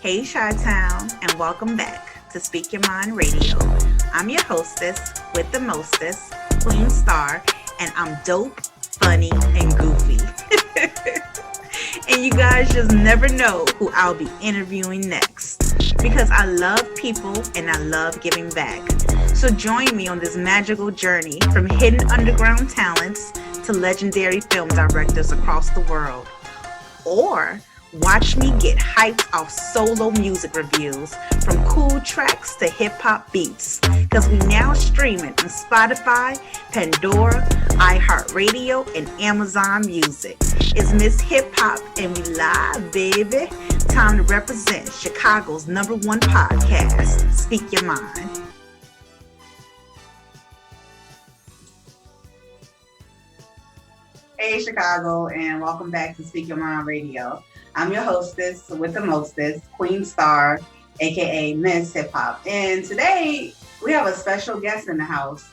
Hey, Chi-Town, and welcome back to Speak Your Mind Radio. I'm your hostess with the mostest, Queen Star, and I'm dope, funny, and goofy. And you guys just never know who I'll be interviewing next because I love people and I love giving back. So join me on this magical journey from hidden underground talents to legendary film directors across the world. Or watch me get hyped off solo music reviews from cool tracks to hip hop beats. Because we now streaming on Spotify, Pandora, iHeartRadio, and Amazon Music. It's Mzhiphop and we live, baby. Time to represent Chicago's #1 podcast, Speak Your Mind. Hey, Chicago, and welcome back to Speak Your Mind Radio. I'm your hostess with the mostest, Queen Star, aka Mzhiphop. And today we have a special guest in the house.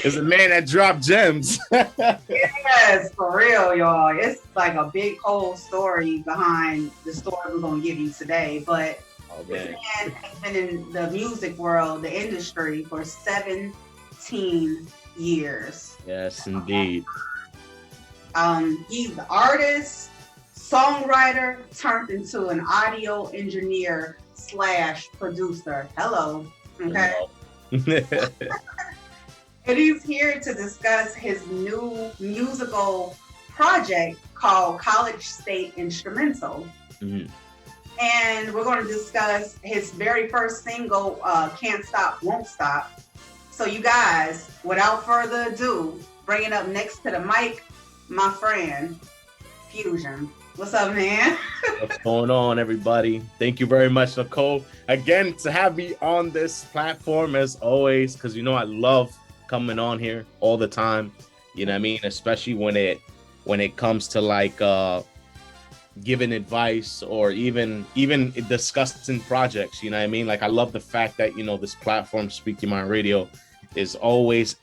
It's a man that dropped gems. Yes, for real, y'all. It's like a big whole story behind the story we're gonna give you today. But this man has been in the music world, the industry, for 17 years. Yes, indeed. He's the artist, songwriter, turned into an audio engineer / producer. Hello. Okay. Hello. And he's here to discuss his new musical project called College State Instrumental. Mm-hmm. And we're going to discuss his very first single, Can't Stop, Won't Stop. So you guys, without further ado, bringing up next to the mic, my friend, Fusionn. What's up, man? What's going on, everybody? Thank you very much, Nicole, again, to have me on this platform as always, because you know I love coming on here all the time. You know what I mean? Especially when it comes to like giving advice or even discussing projects. You know what I mean? Like I love the fact that this platform, Speak Your Mind Radio, is always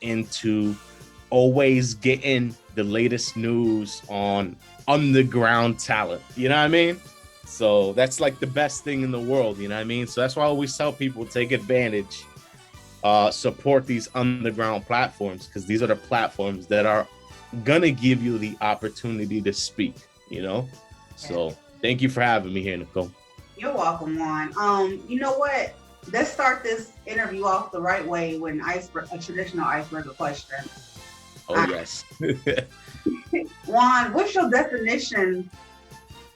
getting the latest news on underground talent. You know what I mean? So that's like the best thing in the world. You know what I mean? So that's why I always tell people, take advantage, support these underground platforms, because these are the platforms that are gonna give you the opportunity to speak. So thank you for having me here, Nicole. You're welcome, Juan. You know what? Let's start this interview off the right way with a traditional icebreaker question. Oh, yes. Juan, what's your definition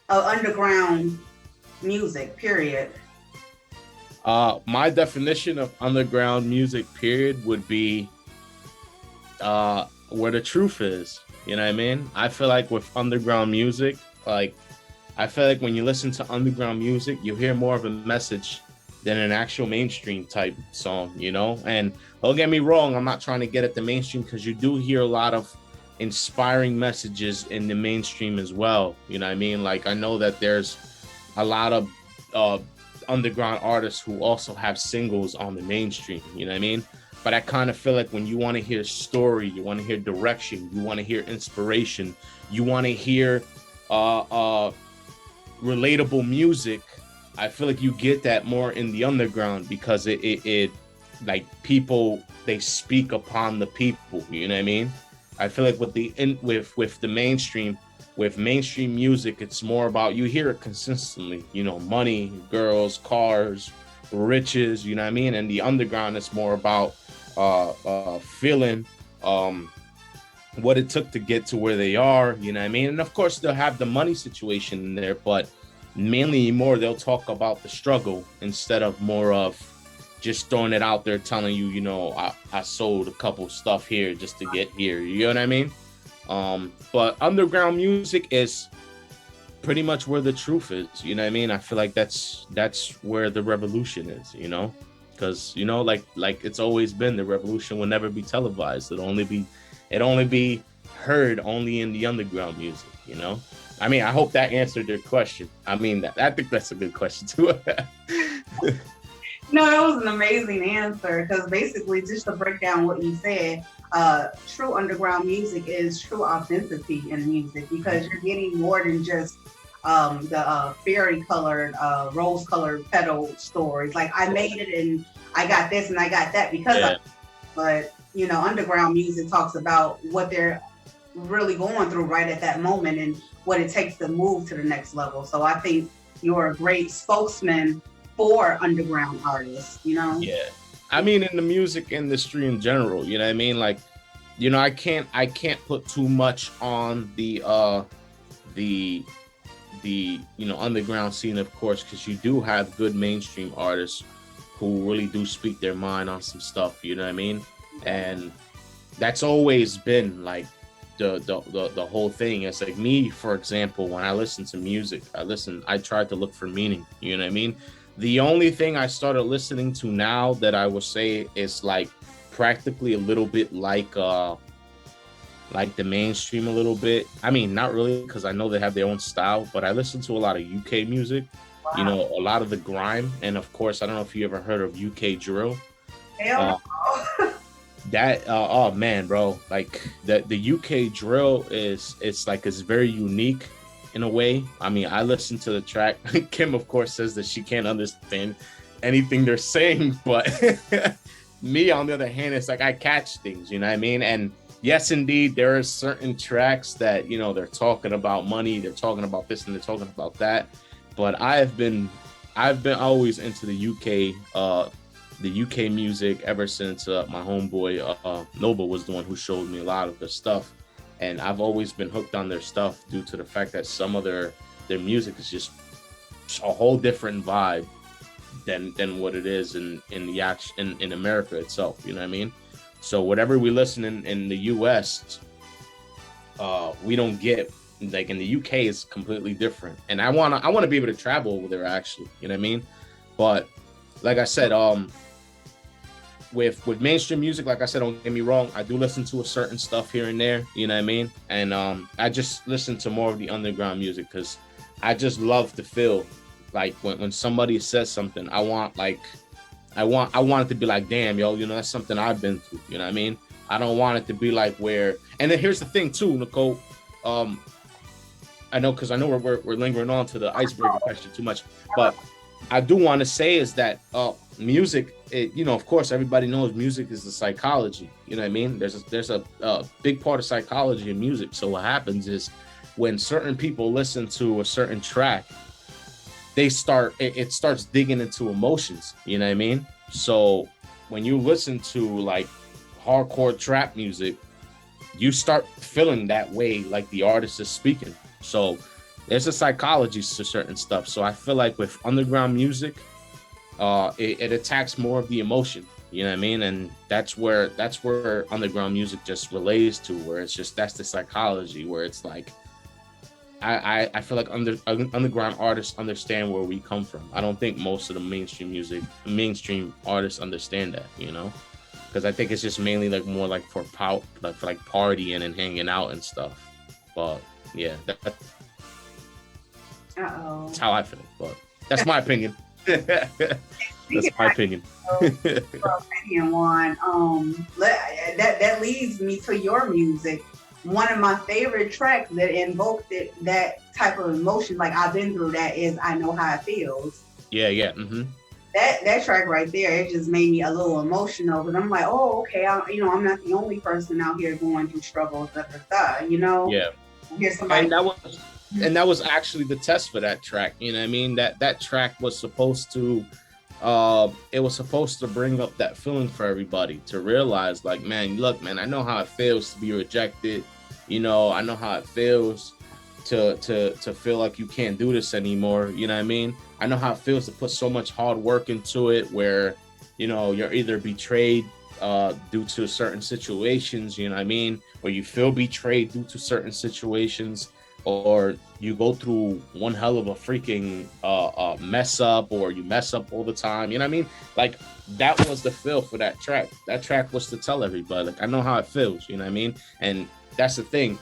of underground music, period? My definition of underground music, period, would be where the truth is. You know what I mean? I feel like with underground music, I feel like when you listen to underground music, you hear more of a message than an actual mainstream type song, And don't get me wrong, I'm not trying to get at the mainstream, because you do hear a lot of inspiring messages in the mainstream as well. You know what I mean? Like I know that there's a lot of underground artists who also have singles on the mainstream. You know what I mean? But I kind of feel like when you want to hear story, you want to hear direction, you want to hear inspiration, you want to hear relatable music, I feel like you get that more in the underground, because it like people, they speak upon the people. You know what I mean? I feel like with the mainstream, with mainstream music, it's more about, you hear it consistently, money, girls, cars, riches, you know what I mean? And the underground is more about feeling what it took to get to where they are, you know what I mean? And of course they'll have the money situation in there, but mainly they'll talk about the struggle instead of more of just throwing it out there, telling you, I sold a couple stuff here just to get here. You know what I mean? But underground music is pretty much where the truth is. You know what I mean? I feel like that's where the revolution is, because, like it's always been, the revolution will never be televised. It'll only be heard only in the underground music, I mean, I hope that answered your question. I mean, I think that's a good question too. No, that was an amazing answer, because basically, just to break down what you said, true underground music is true authenticity in music, because you're getting more than just fairy colored, rose colored petal stories. Like I made it and I got this and I got that because Yeah. but you know, underground music talks about what they're really going through right at that moment and what it takes to move to the next level. So I think you're a great spokesman for underground artists, you know? Yeah. I mean, in the music industry in general, you know what I mean? Like, you know, I can't put too much on the you know, underground scene, of course, because you do have good mainstream artists who really do speak their mind on some stuff, you know what I mean? And that's always been like the whole thing. It's like me, for example, when I listen to music, I try to look for meaning, you know what I mean? The only thing I started listening to now that I would say is like practically a little bit like the mainstream a little bit. I mean, not really, because I know they have their own style, but I listen to a lot of UK music, you Wow. know, a lot of the grime. And of course, I don't know if you ever heard of UK drill. Hell Uh, no. that oh man, bro, like the UK drill is it's like it's very unique in a way. I mean, I listen to the track. Kim, of course, says that she can't understand anything they're saying, but me, on the other hand, it's like I catch things, you know what I mean? And yes, indeed, there are certain tracks that, you know, they're talking about money, they're talking about this, and they're talking about that. But I've been always into the UK music ever since my homeboy Nova was the one who showed me a lot of the stuff, and I've always been hooked on their stuff due to the fact that some of their music is just a whole different vibe than what it is in the action in America itself. You know what I mean? So whatever we listen in the US, we don't get like in the UK is completely different. And I wanna be able to travel over there actually. You know what I mean? But like I said, with mainstream music, like I said, don't get me wrong, I do listen to a certain stuff here and there, you know what I mean? And I just listen to more of the underground music because I just love to feel like when somebody says something, I want it to be like, damn, yo, you know, that's something I've been through, you know what I mean? I don't want it to be like where, and then here's the thing too, Nicole. I know we're lingering on to the icebreaker question too much, but I do want to say is that music, you know, of course, everybody knows music is the psychology. You know what I mean? There's a big part of psychology in music. So what happens is when certain people listen to a certain track, it starts digging into emotions. You know what I mean? So when you listen to like hardcore trap music, you start feeling that way, like the artist is speaking. So there's a psychology to certain stuff. So I feel like with underground music, it attacks more of the emotion. You know what I mean? And that's where underground music just relates to, where it's just that's the psychology, where it's like I feel like underground artists understand where we come from. I don't think most of the mainstream artists understand that, you know, because I think it's just mainly like more like for like partying and hanging out and stuff. But yeah, that's how I feel. But that's my opinion. That's my opinion. Opinion one. That leads me to your music. One of my favorite tracks that invoked that type of emotion, like I've been through that, is "I Know How It Feels." Yeah. That track right there, it just made me a little emotional. But I'm like, oh, okay, I'm not the only person out here going through struggles. You know. Yeah. Here's somebody. And that was actually the test for that track. You know what I mean? That track was supposed to it was supposed to bring up that feeling for everybody to realize, like, man, look, man, I know how it feels to be rejected. You know, I know how it feels to feel like you can't do this anymore. You know what I mean? I know how it feels to put so much hard work into it, where, you know, you're either betrayed due to certain situations, you know what I mean? Or you feel betrayed due to certain situations, or you go through one hell of a freaking mess up, or you mess up all the time, you know what I mean? Like, that was the feel for that track. That track was to tell everybody, like, I know how it feels, you know what I mean? And that's the thing.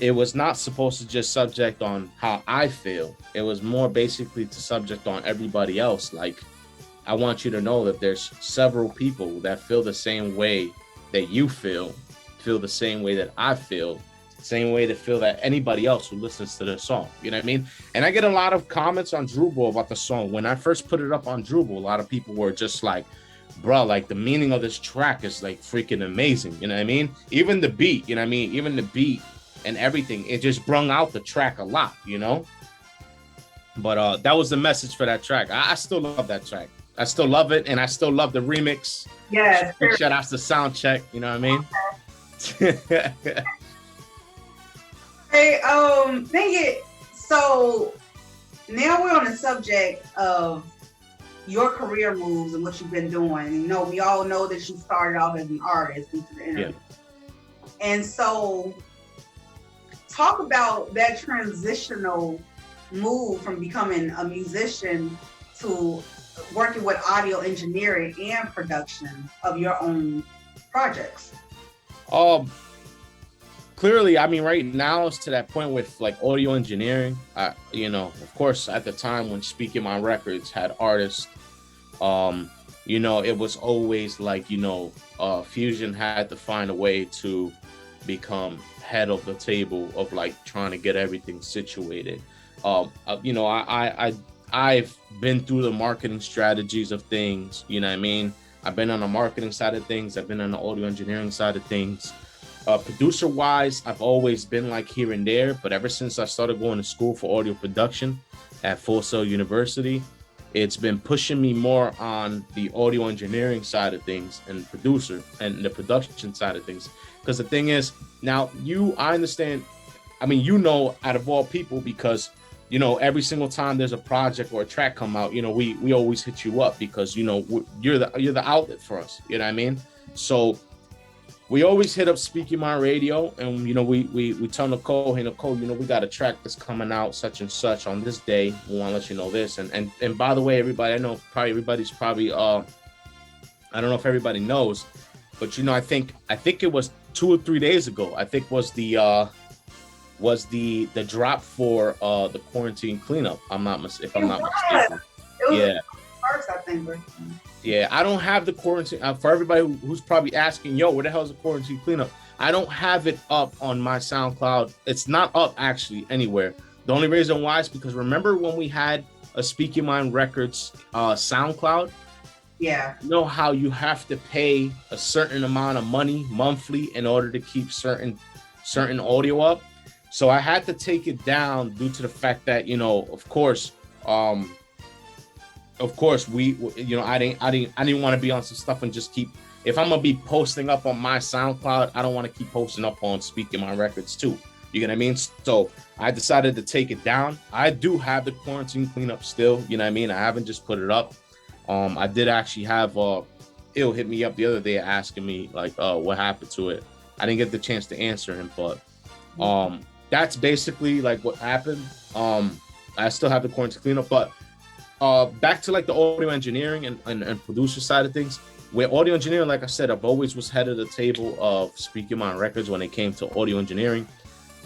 It was not supposed to just subject on how I feel. It was more basically to subject on everybody else. Like, I want you to know that there's several people that feel the same way that you feel the same way that I feel. same way they feel that anybody else who listens to the song. You know what I mean? And I get a lot of comments on Drupal about the song. When I first put it up on Drupal, a lot of people were just like, bro, like the meaning of this track is like freaking amazing. You know what I mean? Even the beat, you know what I mean? Even the beat and everything, it just brung out the track a lot, you know? But that was the message for that track. I still love that track. I still love it, and I still love the remix. Yeah. Shout outs to Soundcheck, you know what I mean? Hey, dang it. So now we're on the subject of your career moves and what you've been doing. You know, we all know that you started off as an artist due to the internet. Yeah. And so talk about that transitional move from becoming a musician to working with audio engineering and production of your own projects. Clearly, I mean, right now it's to that point with like audio engineering. You know, of course, at the time when Speaking My Records had artists, you know, it was always like, you know, Fusionn had to find a way to become head of the table of like trying to get everything situated. You know, I've been through the marketing strategies of things, you know what I mean? I've been on the marketing side of things. I've been on the audio engineering side of things. Producer wise, I've always been like here and there, but ever since I started going to school for audio production at Full Sail University, it's been pushing me more on the audio engineering side of things and producer and the production side of things. Because the thing is, now I understand, I mean, you know, out of all people, because, you know, every single time there's a project or a track come out, you know, we always hit you up because, you know, you're the outlet for us, you know what I mean? So we always hit up Speaking My Radio, and, you know, we tell Nicole, hey, Nicole, you know, we got a track that's coming out such and such on this day. We want to let you know this. And by the way, everybody, I know probably everybody's probably, I don't know if everybody knows, but, you know, I think it was 2 or 3 days ago, I think was the drop for the quarantine cleanup. I'm not mistaken. It was the first, I think. Yeah, I don't have the quarantine for everybody who's probably asking, yo, where the hell is the quarantine cleanup? I don't have it up on my SoundCloud. It's not up actually anywhere. The only reason why is because remember when we had a Speaking My Records SoundCloud? Yeah. You know how you have to pay a certain amount of money monthly in order to keep certain audio up? So I had to take it down due to the fact that, you know, of course, we, you know, I didn't want to be on some stuff and just keep, if I'm gonna be posting up on my SoundCloud, I don't want to keep posting up on Speaking My Records too. You get what I mean? So I decided to take it down. I do have the quarantine cleanup still, you know what I mean? I haven't just put it up. I did actually have Ill hit me up the other day asking me like what happened to it. I didn't get the chance to answer him, but that's basically like what happened. I still have the quarantine cleanup, but back to like the audio engineering and producer side of things. With audio engineering, like I said, I've always was head of the table of Speaking My Records when it came to audio engineering.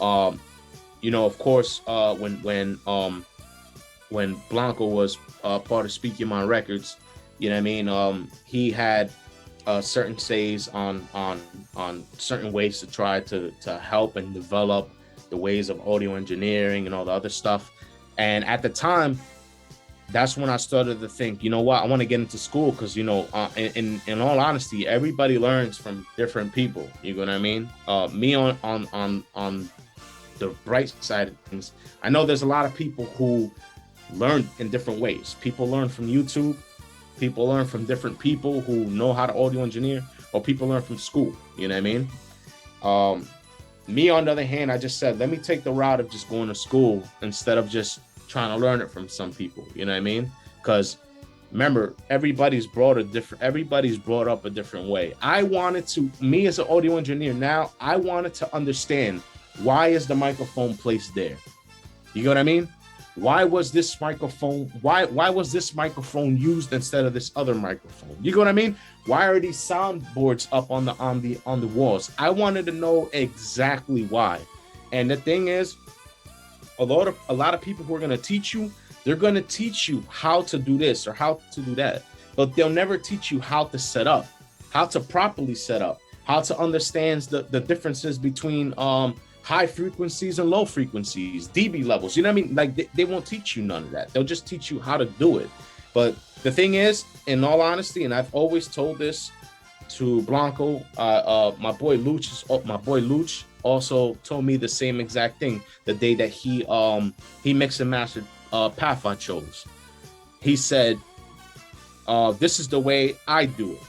You know, of course, when Blanco was part of Speaking My Records, you know what I mean? He had certain says on certain ways to try to help and develop the ways of audio engineering and all the other stuff. And at the time, that's when I started to think, you know what, I want to get into school because, you know, in all honesty, everybody learns from different people. You know what I mean? Me on the bright side of things, I know there's a lot of people who learn in different ways. People learn from YouTube. People learn from different people who know how to audio engineer, or people learn from school. You know what I mean? Me, on the other hand, I just said, let me take the route of just going to school instead of just trying to learn it from some people, you know what I mean? Because remember, everybody's brought up a different way. I wanted to, me as an audio engineer now, I wanted to understand, why is the microphone placed there? You know what I mean? Why was this microphone used instead of this other microphone? You know what I mean? Why are these soundboards up on the walls? I wanted to know exactly why. And the thing is, a lot of people who are going to teach you, they're going to teach you how to do this or how to do that, but they'll never teach you how to set up, how to properly set up, how to understand the differences between high frequencies and low frequencies, dB levels. You know what I mean? Like they won't teach you none of that. They'll just teach you how to do it. But the thing is, in all honesty, and I've always told this to Blanco, my boy Luch also told me the same exact thing the day that he mixed and mastered Path I chose. He said, this is the way I do it.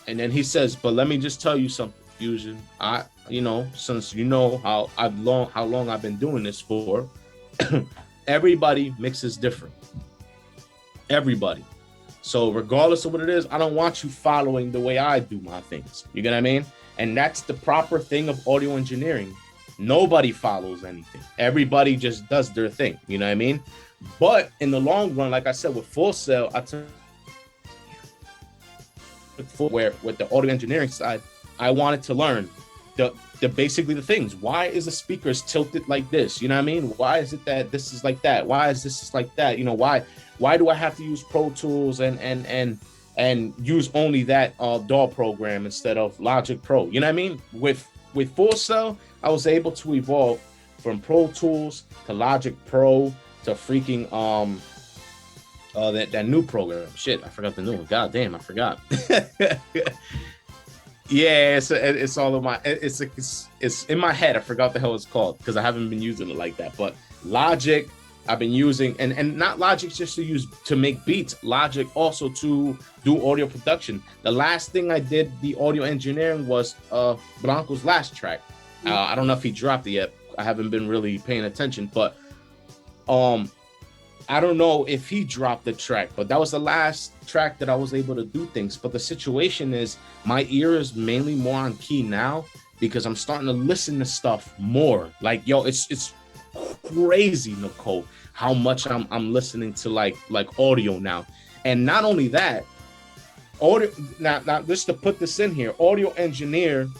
And then he says, but let me just tell you something, Fusionn. Since you know how long I've been doing this for, everybody mixes different. Everybody. So regardless of what it is, I don't want you following the way I do my things. You get what I mean? And that's the proper thing of audio engineering. Nobody follows anything. Everybody just does their thing. You know what I mean? But in the long run, like I said, with Full Sail, I took where with the audio engineering side, I wanted to learn the basically the things. Why is the speakers tilted like this? You know what I mean? Why is it that this is like that? Why is this like that? You know, why do I have to use Pro Tools and use only that DAW program instead of Logic Pro? You know what I mean? With Full Sail, I was able to evolve from Pro Tools to Logic Pro to freaking that new program. Shit, I forgot the new one. God damn, I forgot. Yeah, it's all of my it's in my head. I forgot the hell it's called because I haven't been using it like that. But Logic, I've been using, and not Logic just to make beats. Logic also to do audio production. The last thing I did the audio engineering was Blanco's last track. I don't know if he dropped it yet. I haven't been really paying attention, but I don't know if he dropped the track, but that was the last track that I was able to do things. But the situation is my ear is mainly more on key now because I'm starting to listen to stuff more. Like, yo, it's crazy, Nicole, how much I'm listening to like audio now. And not only that, audio now just to put this in here, audio engineering,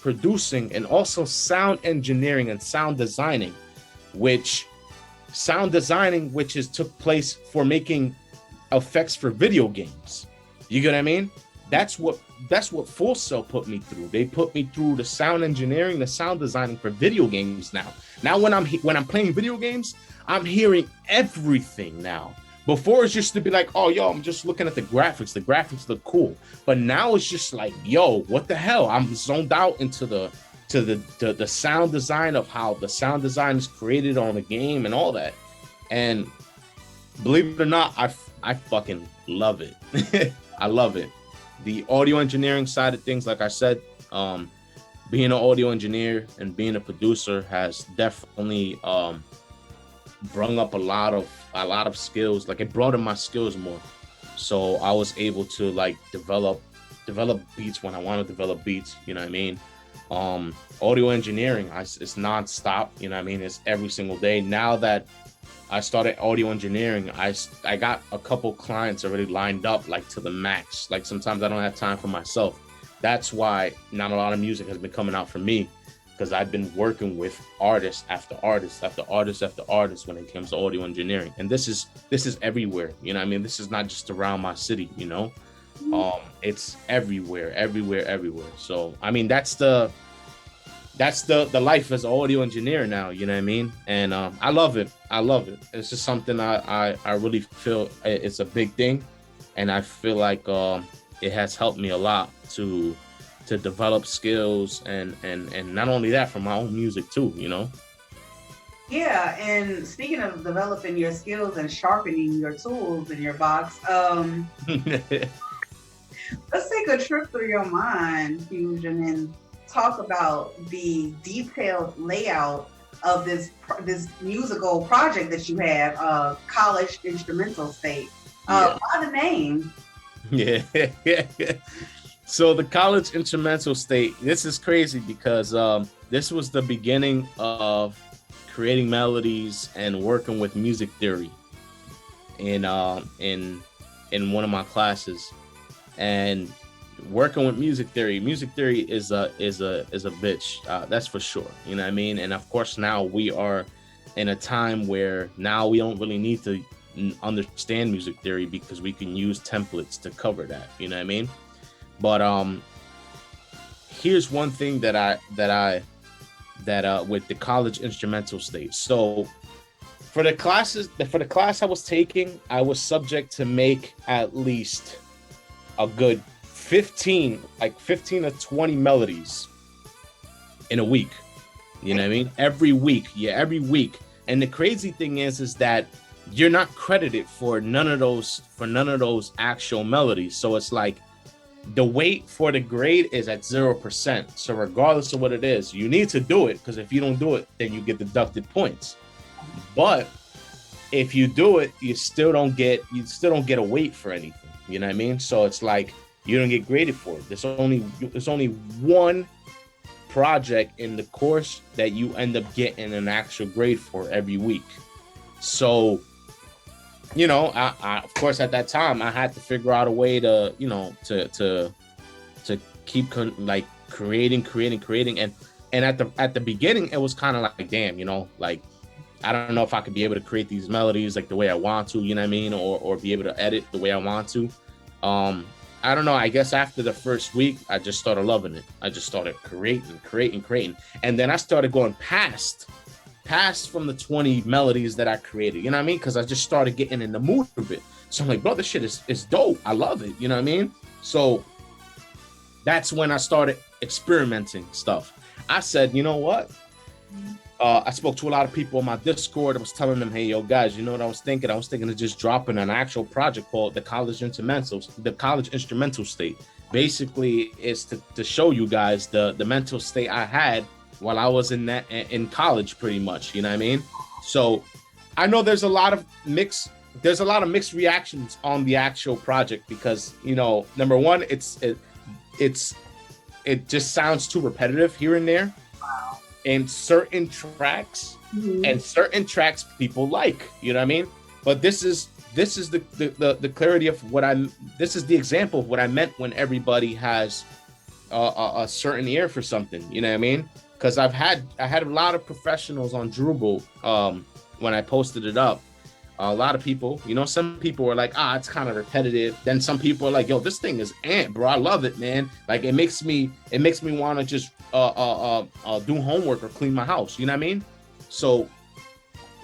producing, and also sound engineering and sound designing, which took place for making effects for video games. You get what I mean? That's what Full Sail put me through. They put me through the sound engineering, the sound designing for video games now. Now when I'm playing video games, I'm hearing everything now. Before it's just to be like, oh, yo, I'm just looking at the graphics. The graphics look cool. But now it's just like, yo, what the hell? I'm zoned out into the sound design of how the sound design is created on the game and all that. And believe it or not, I fucking love it. I love it. The audio engineering side of things, like I said, being an audio engineer and being a producer has definitely brung up a lot of skills. Like, it broadened my skills more. So I was able to like develop beats when I want to develop beats, you know what I mean? Audio engineering, it's non-stop, you know what I mean? It's every single day. Now that I started audio engineering, I got a couple clients already lined up, like to the max. Like, sometimes I don't have time for myself. That's why not a lot of music has been coming out for me, because I've been working with artists after artists after artists after artists when it comes to audio engineering. And this is everywhere, you know what I mean? This is not just around my city, you know? It's everywhere. So I mean, that's the life as an audio engineer now, you know what I mean? And I love it. It's just something I really feel it's a big thing, and I feel like it has helped me a lot to develop skills and not only that, for my own music too, you know? Yeah, and speaking of developing your skills and sharpening your tools in your box, let's take a trip through your mind, Fusionn, and talk about the detailed layout of this musical project that you have, College Instrumental State. Why the name? Yeah. So the College Instrumental State, this is crazy because this was the beginning of creating melodies and working with music theory in one of my classes. And working with music theory is a bitch, that's for sure, you know what I mean? And of course, now we are in a time where now we don't really need to understand music theory because we can use templates to cover that, you know what I mean? But here's one thing that with the college instrumental state. So for the class I was taking, I was subject to make at least a good 15 to 20 melodies in a week. You know what I mean? Every week. And the crazy thing is that you're not credited for none of those actual melodies. So it's like the weight for the grade is at 0%. So regardless of what it is, you need to do it, because if you don't do it, then you get deducted points. But if you do it, you still don't get a weight for anything. You know what I mean? So it's like you don't get graded for it. There's only one project in the course that you end up getting an actual grade for every week. So, you know, I of course at that time I had to figure out a way to, you know, to keep creating, and at the beginning it was kind of like, damn, you know, like I don't know if I could be able to create these melodies like the way I want to, you know what I mean, or be able to edit the way I want to. I don't know. I guess after the first week, I just started loving it. I just started creating. And then I started going past from the 20 melodies that I created. You know what I mean? Because I just started getting in the mood of it. So I'm like, bro, this shit is dope. I love it. You know what I mean? So that's when I started experimenting stuff. I said, you know what? I spoke to a lot of people on my Discord. I was telling them, hey, yo, guys, you know what I was thinking? I was thinking of just dropping an actual project called the College Instrumental State. Basically, it's to show you guys the mental state I had while I was in college, pretty much. You know what I mean? So I know there's a lot of mixed reactions on the actual project because, you know, number one, it just sounds too repetitive here and there. And certain tracks people like, you know what I mean? But this is the clarity of this is the example of what I meant when everybody has a certain ear for something, you know what I mean? Because I had a lot of professionals on Drupal when I posted it up. A lot of people, you know, some people were like, it's kind of repetitive. Then some people are like, yo, this thing is bro. I love it, man. Like it makes me want to just do homework or clean my house. You know what I mean? So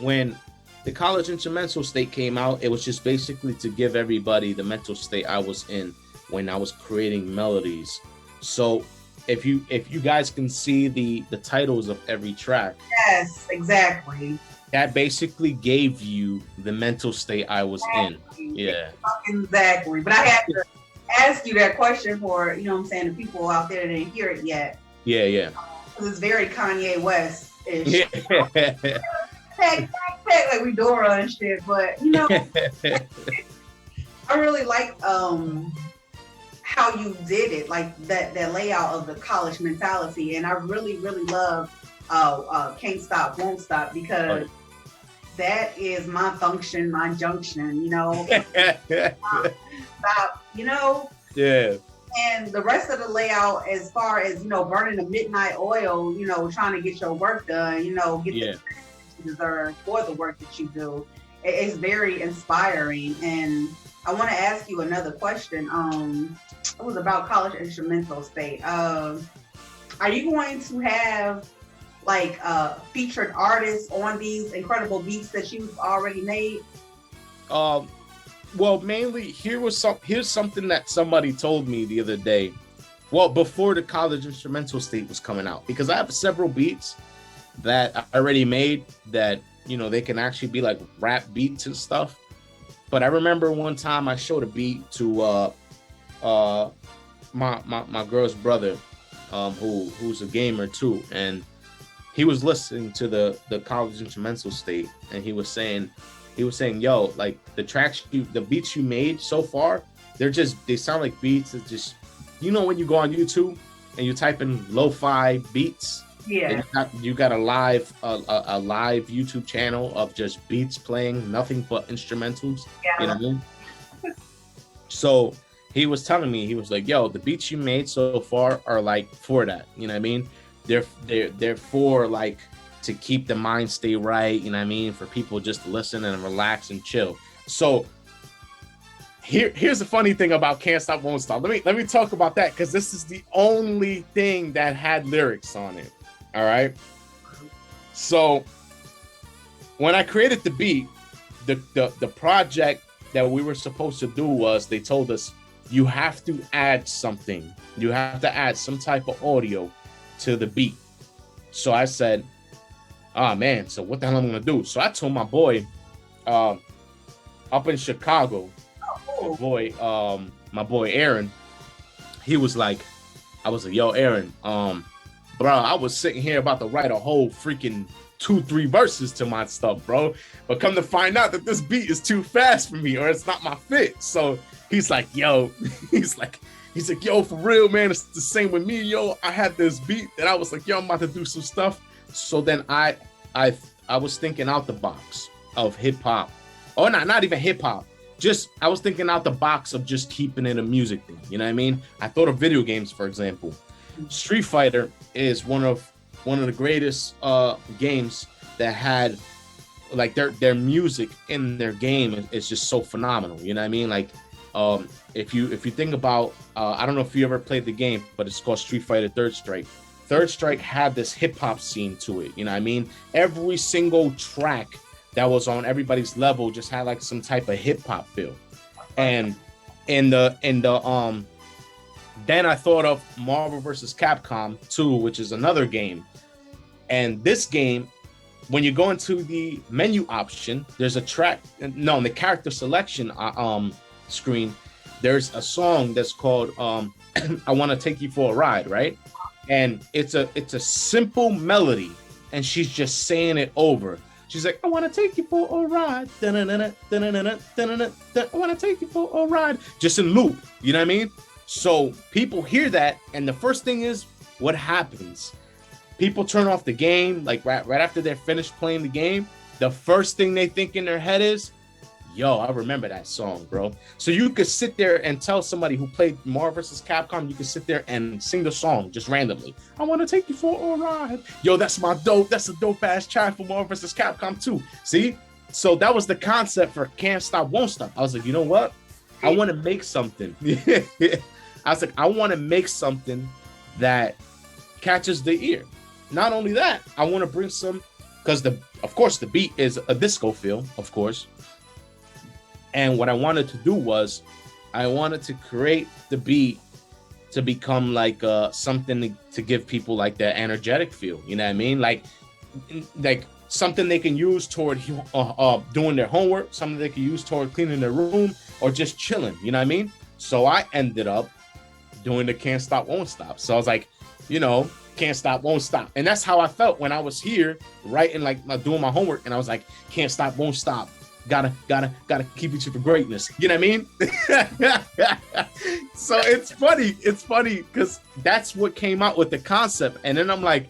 when the College Instrumental State came out, it was just basically to give everybody the mental state I was in when I was creating melodies. So if you guys can see the titles of every track. Yes, exactly. That basically gave you the mental state I was in. Yeah. Exactly. But I have to ask you that question for, you know what I'm saying, the people out there that didn't hear it yet. Yeah. Because it's very Kanye West-ish. Yeah. Like we Dora and shit. But, you know, I really like how you did it, like that layout of the college mentality. And I really, really love Can't Stop, Won't Stop, because that is my function, my junction, you know. Stop, you know. Yeah. And the rest of the layout, as far as, you know, burning the midnight oil, you know, trying to get your work done, you know, get the credit that you deserve for the work that you do. It's very inspiring. And I want to ask you another question. It was about College Instrumental State. Are you going to have like featured artists on these incredible beats that you've already made? Well, mainly here's something that somebody told me the other day. Well, before the College Instrumental State was coming out, because I have several beats that I already made that, you know, they can actually be like rap beats and stuff. But I remember one time I showed a beat to my girl's brother, who's a gamer too, and he was listening to the College Instrumental State, and he was saying, yo, like the beats you made so far, they sound like beats that just, you know, when you go on YouTube and you type in lo-fi beats, yeah, you got a live YouTube channel of just beats playing, nothing but instrumentals. Yeah. You know what I mean? So he was telling me, he was like, yo, the beats you made so far are like for that, you know what I mean? They're for like to keep the mind stay right, you know what I mean, for people just to listen and relax and chill. So Here's the funny thing about Can't Stop Won't Stop. Let me talk about that, because this is the only thing that had lyrics on it. All right. So when I created the beat, the project that we were supposed to do was, they told us you have to add something. You have to add some type of audio to the beat. So I said, oh man, so what the hell am I gonna do? So I told my boy up in Chicago, my boy Aaron, he was like, I was like, yo, Aaron, bro, I was sitting here about to write a whole freaking 2-3 verses to my stuff, bro. But come to find out that this beat is too fast for me, or it's not my fit. So he's like, yo, he's like, yo, for real, man, it's the same with me, yo. I had this beat that I was like, yo, I'm about to do some stuff. So then I was thinking out the box of hip hop, or not even hip hop. Just, I was thinking out the box of just keeping it a music thing. You know what I mean? I thought of video games, for example. Street Fighter is one of the greatest games that had, like, their music in their game is just so phenomenal. You know what I mean? Like, if you think about, I don't know if you ever played the game, but it's called Street Fighter Third Strike. Third Strike had this hip hop scene to it. You know what I mean? Every single track that was on everybody's level just had like some type of hip hop feel. And in the then I thought of Marvel vs. Capcom 2, which is another game. And this game, when you go into the menu option, there's a track, no, in the character selection screen, there's a song that's called I Want to Take You for a Ride, right? And it's a simple melody, and she's just saying it over. She's like, I want to take you for a ride. I want to take you for a ride. Just in loop. You know what I mean? So people hear that, and the first thing is, what happens? People turn off the game, like right after they're finished playing the game. The first thing they think in their head is, yo, I remember that song, bro. So you could sit there and tell somebody who played Marvel vs. Capcom, you could sit there and sing the song just randomly. I want to take you for a ride. Yo, that's a dope ass track for Marvel vs. Capcom 2. See? So that was the concept for Can't Stop, Won't Stop. I was like, you know what? I want to make something. I was like, I want to make something that catches the ear. Not only that, I want to bring some, because of course the beat is a disco feel, of course. And what I wanted to do was, I wanted to create the beat to become like something to give people like that energetic feel. You know what I mean? Like something they can use toward doing their homework, something they can use toward cleaning their room, or just chilling. You know what I mean? So I ended up doing the Can't Stop, Won't Stop. So I was like, you know, Can't Stop, Won't Stop. And that's how I felt when I was here writing, like doing my homework, and I was like, Can't Stop, Won't Stop. Gotta keep it for greatness. You know what I mean? So it's funny because that's what came out with the concept. And then I'm like,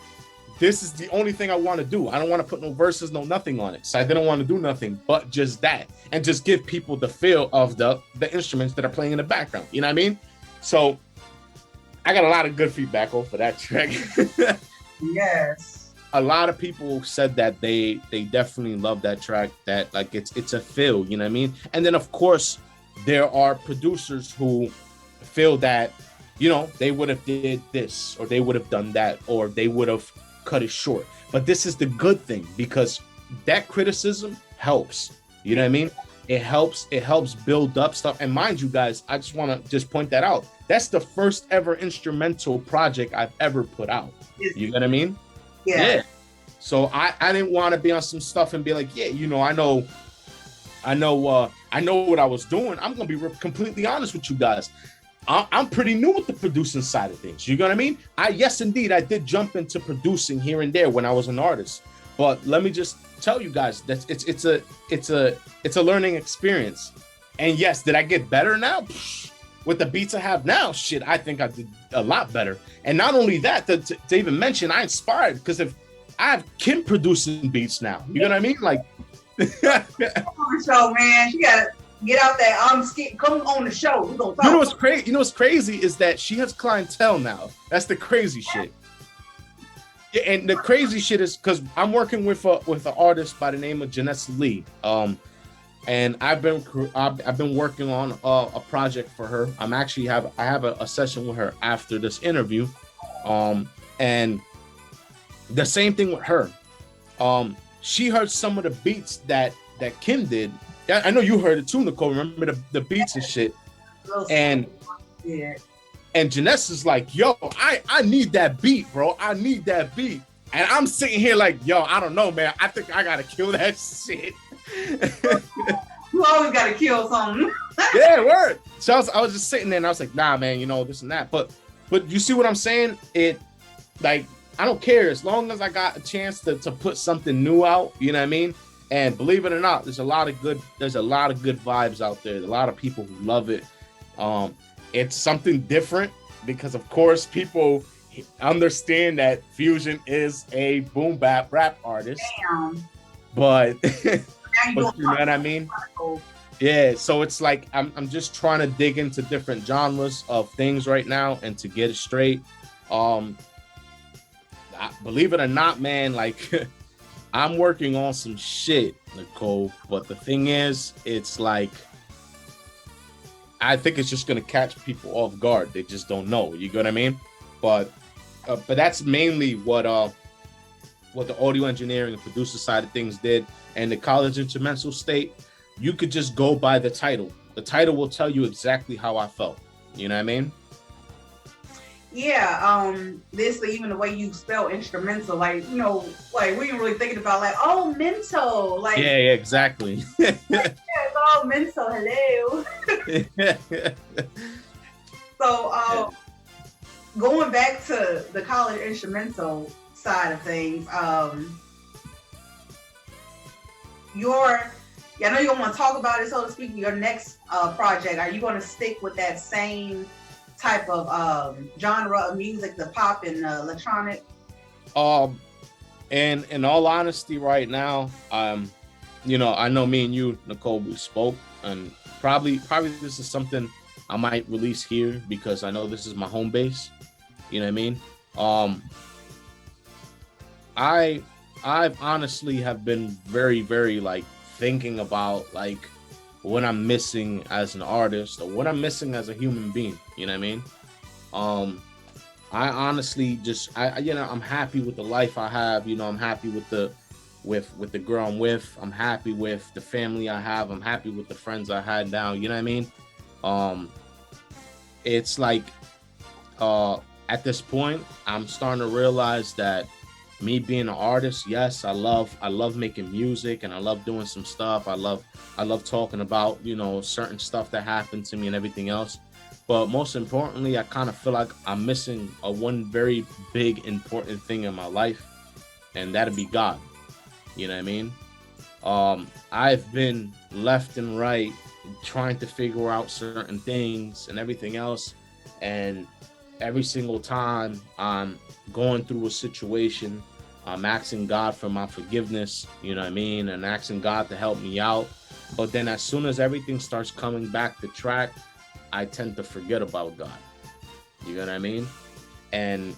this is the only thing I want to do. I don't want to put no verses, no nothing on it. So I didn't want to do nothing but just that, and just give people the feel of the instruments that are playing in the background. You know what I mean? So I got a lot of good feedback off of that track. Yes. A lot of people said that they definitely love that track, that like it's a feel, you know what I mean? And then of course there are producers who feel that, you know, they would have did this, or they would have done that, or they would have cut it short. But this is the good thing, because that criticism helps, you know what I mean? It helps build up stuff. And mind you guys, I just want to just point that out. That's the first ever instrumental project I've ever put out. You know what I mean? Yeah. So I didn't want to be on some stuff and be like, yeah, you know, I know what I was doing. I'm gonna be completely honest with you guys. I'm pretty new with the producing side of things. You know what I mean? Yes, indeed, I did jump into producing here and there when I was an artist. But let me just tell you guys that it's a learning experience. And yes, did I get better now? Psh, with the beats I have now, shit, I think I did a lot better. And not only that, to even mention, I inspired, because if I have Kim producing beats now, you know what I mean? Like, on the show, man, she got to get out there. Come on the show. We're gonna talk. You know what's crazy is that she has clientele now. That's the crazy shit. Yeah, and the crazy shit is because I'm working with an artist by the name of Janessa Lee. and I've been working on a project for her. I have a session with her after this interview, and the same thing with her. She heard some of the beats that Kim did. I know you heard it too, Nicole. Remember the beats and shit. And and Janessa is like, yo, I need that beat, bro. I need that beat. And I'm sitting here like, yo, I don't know, man. I think I gotta kill that shit. You always gotta kill something. Yeah, word. So I was just sitting there and I was like, nah, man, you know, this and that. But you see what I'm saying? It, like, I don't care as long as I got a chance to put something new out, you know what I mean? And believe it or not, there's a lot of good vibes out there. There's a lot of people who love it. It's something different because of course people understand that Fusionn is a boom bap rap artist. Damn. But, but you know what I mean? Yeah, so it's like I'm just trying to dig into different genres of things right now and to get it straight. Believe it or not, man, like I'm working on some shit, Nicole, but the thing is, it's like I think it's just gonna catch people off guard. They just don't know. You get what I mean? But that's mainly what the audio engineering and producer side of things did. And the college instrumental state, you could just go by the title. The title will tell you exactly how I felt. You know what I mean? Yeah, basically even the way you spell instrumental, like, you know, like we ain't really thinking about like, oh, mental, like yeah, exactly. Yeah, it's all mental. Hello. So, going back to the college instrumental side of things, I know you don't want to talk about it, so to speak. Your next project, are you going to stick with that same type of genre of music, the pop and electronic? And in all honesty, right now, you know, I know me and you, Nicole, we spoke, and probably this is something I might release here because I know this is my home base. You know what I mean? I've honestly have been very, very like thinking about like what I'm missing as an artist or what I'm missing as a human being. You know what I mean? I honestly just you know, I'm happy with the life I have. You know, I'm happy with the girl I'm with. I'm happy with the family I have. I'm happy with the friends I had now. You know what I mean? It's like at this point, I'm starting to realize that me being an artist, yes, I love making music and I love doing some stuff. I love talking about, you know, certain stuff that happened to me and everything else. But most importantly, I kind of feel like I'm missing one very big important thing in my life, and that'd be God. You know what I mean? I've been left and right trying to figure out certain things and everything else, and every single time I'm going through a situation, I'm asking God for my forgiveness, you know what I mean, and asking God to help me out. But then as soon as everything starts coming back to track, I tend to forget about God. You know what I mean? And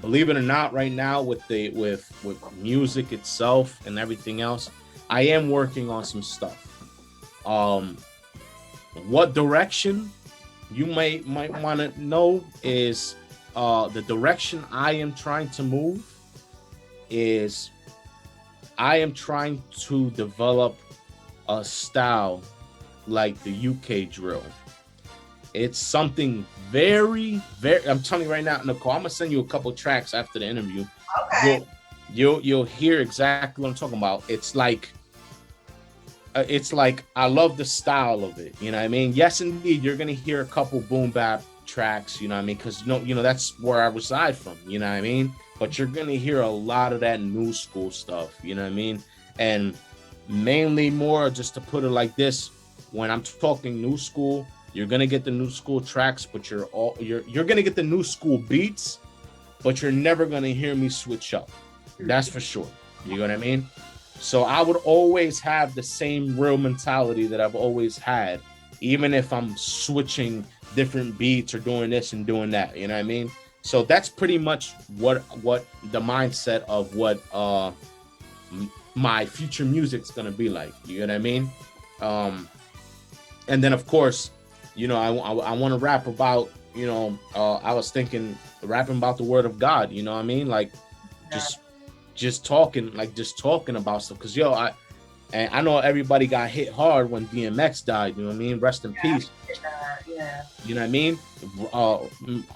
believe it or not, right now with music itself and everything else, I am working on some stuff. What direction you might want to know is the direction I am trying to move is I am trying to develop a style like the UK drill. It's something very, very, I'm telling you right now, Nicole, I'm gonna send you a couple tracks after the interview. Okay. You'll hear exactly what I'm talking about. It's like I love the style of it. You know what I mean? Yes, indeed, you're gonna hear a couple boom bap tracks. You know what I mean? Because you know that's where I reside from. You know what I mean? But you're gonna hear a lot of that new school stuff. You know what I mean? And mainly more, just to put it like this, when I'm talking new school, you're gonna get the new school tracks, but you're gonna get the new school beats, but you're never gonna hear me switch up. That's for sure. You know what I mean? So I would always have the same real mentality that I've always had, even if I'm switching different beats or doing this and doing that. You know what I mean? So that's pretty much what the mindset of what my future music's gonna be like. You know what I mean? And then of course, you know, I want to rap about, you know, I was thinking rapping about the word of God, you know what I mean? Like just talking about stuff. Cause I know everybody got hit hard when DMX died, you know what I mean? Rest in peace. Yeah. You know what I mean?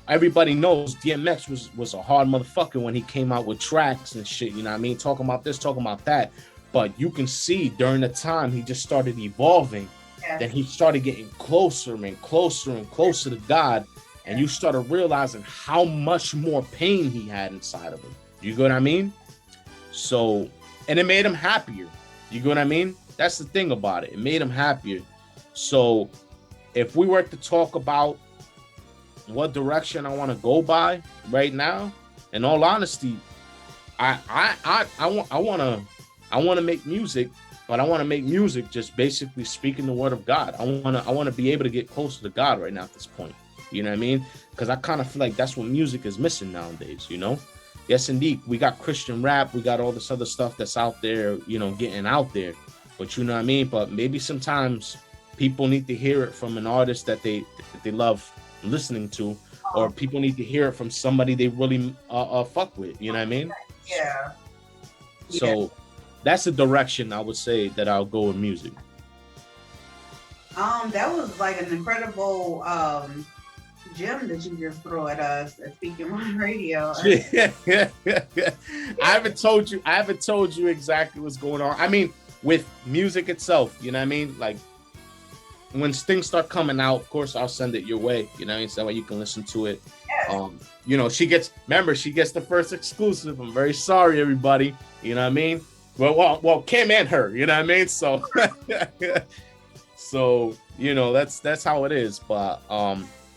Everybody knows DMX was a hard motherfucker when he came out with tracks and shit, you know what I mean? Talking about this, talking about that. But you can see during the time he just started evolving, then he started getting closer and closer and closer to God. And you started realizing how much more pain he had inside of him. You get what I mean? So, and it made him happier. You get what I mean? That's the thing about it. It made him happier. So if we were to talk about what direction I want to go by right now, in all honesty, I want to make music, but I want to make music just basically speaking the word of God. I want to be able to get closer to God right now at this point. You know what I mean? Because I kind of feel like that's what music is missing nowadays, you know? Yes, indeed. We got Christian rap. We got all this other stuff that's out there, you know, getting out there. But you know what I mean? But maybe sometimes people need to hear it from an artist that they love listening to, or people need to hear it from somebody they really fuck with. You know what I mean? Yeah. So that's the direction I would say that I'll go with music. That was like an incredible gem that you just throw at us at Speaking on Radio. I haven't told you exactly what's going on. I mean, with music itself, you know what I mean? Like when things start coming out, of course I'll send it your way, you know what I mean? So that way you can listen to it. Yes. You know, she gets the first exclusive. I'm very sorry, everybody. You know what I mean? Well, Kim and her, you know what I mean? So so, you know, that's how it is. But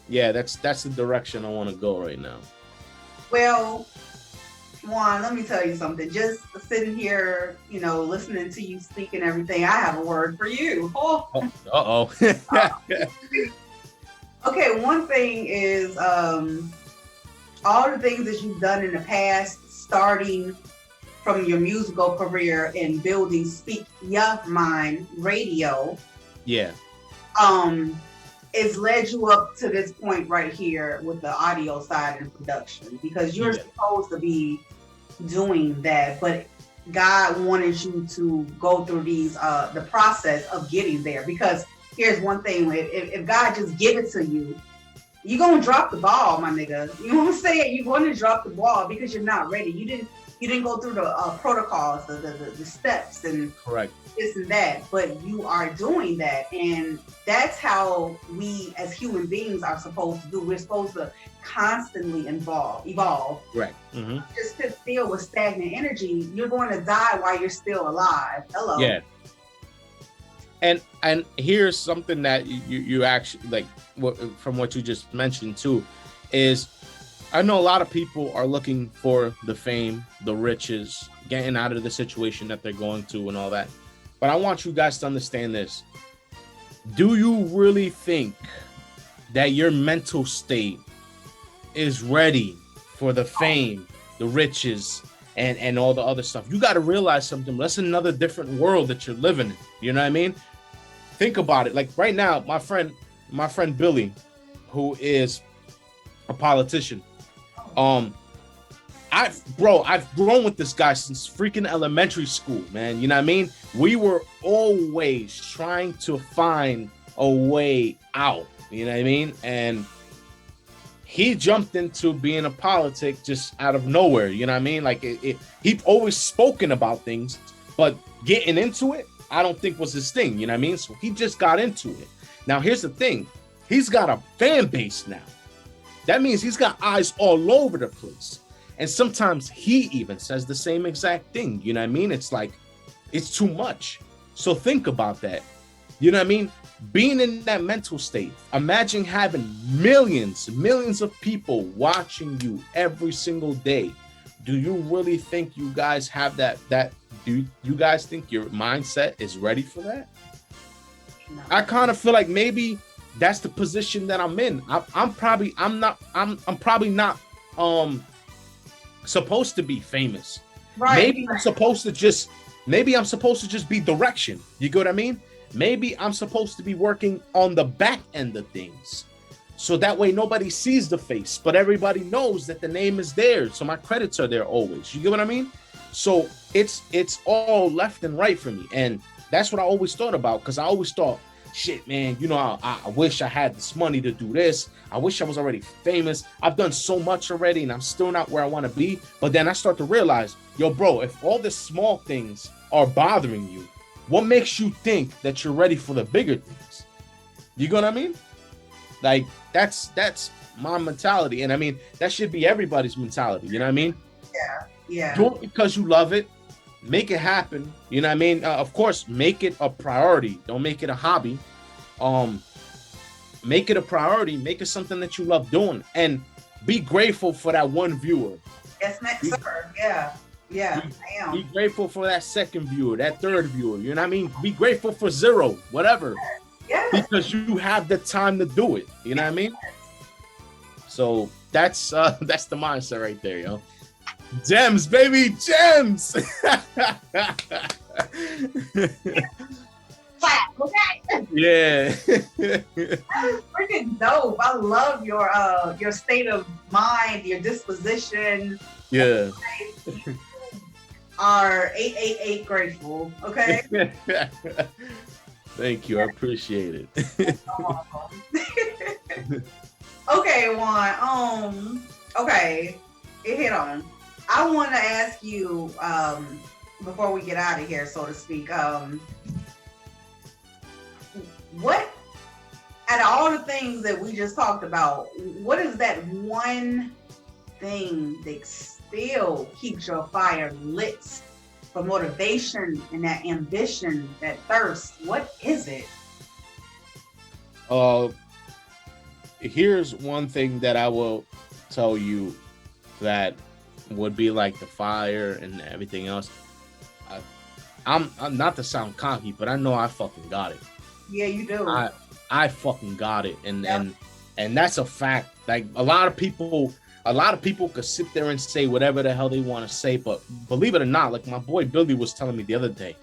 yeah, that's the direction I want to go right now. Well, Juan, let me tell you something. Just sitting here, you know, listening to you speak and everything, I have a word for you. Oh. Okay, one thing is all the things that you've done in the past, starting from your musical career and building Speak Your Mind Radio. Yeah. It's led you up to this point right here with the audio side and production, because you're supposed to be doing that, but God wanted you to go through the process of getting there. Because here's one thing: if God just give it to you, you're gonna drop the ball, my nigga. You know what I'm saying? You're gonna drop the ball because you're not ready. You didn't go through the protocols, the steps, and correct this and that, but you are doing that. And that's how we as human beings are supposed to do. We're supposed to constantly evolve. Right. Mm-hmm. Just sit still with stagnant energy, you're going to die while you're still alive. Hello. Yeah. And here's something that you actually like, from what you just mentioned too, is I know a lot of people are looking for the fame, the riches, getting out of the situation that they're going to and all that. But I want you guys to understand this. Do you really think that your mental state is ready for the fame, the riches, and all the other stuff? You got to realize something. That's another different world that you're living in. You know what I mean? Think about it. Like right now, my friend Billy, who is a politician, I've grown with this guy since freaking elementary school, man. You know what I mean? We were always trying to find a way out. You know what I mean? And he jumped into being a politic just out of nowhere. You know what I mean? Like he'd always spoken about things, but getting into it, I don't think was his thing. You know what I mean? So he just got into it. Now, here's the thing. He's got a fan base now. That means he's got eyes all over the place. And sometimes he even says the same exact thing. You know what I mean? It's like, it's too much. So think about that. You know what I mean? Being in that mental state, imagine having millions of people watching you every single day. Do you really think you guys have that? Do you guys think your mindset is ready for that? No. I kind of feel like maybe that's the position that I'm in. I'm probably not supposed to be famous. Right. Maybe I'm supposed to just be direction. You get what I mean? maybe I'm supposed to be working on the back end of things. So that way nobody sees the face, but everybody knows that the name is there. So my credits are there always. You get what I mean? So it's all left and right for me. And that's what I always thought about, because I always thought, shit, man, you know, I wish I had this money to do this. I wish I was already famous. I've done so much already and I'm still not where I want to be. But then I start to realize, yo, bro, if all the small things are bothering you, what makes you think that you're ready for the bigger things? You know what I mean? Like, that's my mentality. And I mean, that should be everybody's mentality. You know what I mean? Yeah. Do it because you love it. Make it happen. You know what I mean? Of course, make it a priority. Don't make it a hobby. Make it a priority. Make it something that you love doing. And be grateful for that one viewer. Yes, sir. Yeah, I am. Be grateful for that second viewer, that third viewer. You know what I mean? Be grateful for 0, whatever. Yeah. Because you have the time to do it. You know what I mean? So that's the mindset right there, yo. Gems, baby, gems. Clap, okay. Yeah. Freaking dope. I love your state of mind, your disposition. Yeah. Are 888 grateful, okay? Thank you. I appreciate it. Okay, Juan. Okay. Hit on. I want to ask you, before we get out of here, so to speak, what, out of all the things that we just talked about, what is that one thing that still keeps your fire lit for motivation and that ambition, that thirst? What is it? Here's one thing that I will tell you that would be like the fire and everything else. I'm not to sound cocky, but I know I fucking got it. Yeah, you do. I fucking got it, and Yep. and that's a fact. Like a lot of people could sit there and say whatever the hell they want to say, but believe it or not, like my boy Billy was telling me the other day,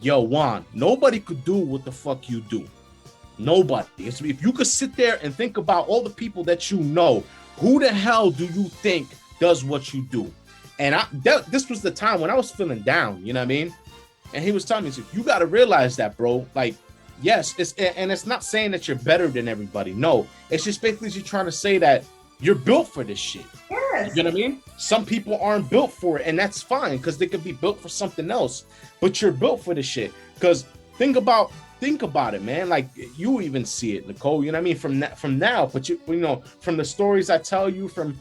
yo, Juan, nobody could do what the fuck you do. Nobody. If you could sit there and think about all the people that you know, who the hell do you think does what you do? And this was the time when I was feeling down, you know what I mean? And he was telling me, you got to realize that, bro. Like, yes, it's not saying that you're better than everybody. No, it's just basically you're trying to say that you're built for this shit. Yes. You know what I mean? Some people aren't built for it, and that's fine, because they could be built for something else. But you're built for this shit. Because think about it, man. Like, you even see it, Nicole. You know what I mean? From now, but you know, from the stories I tell you, from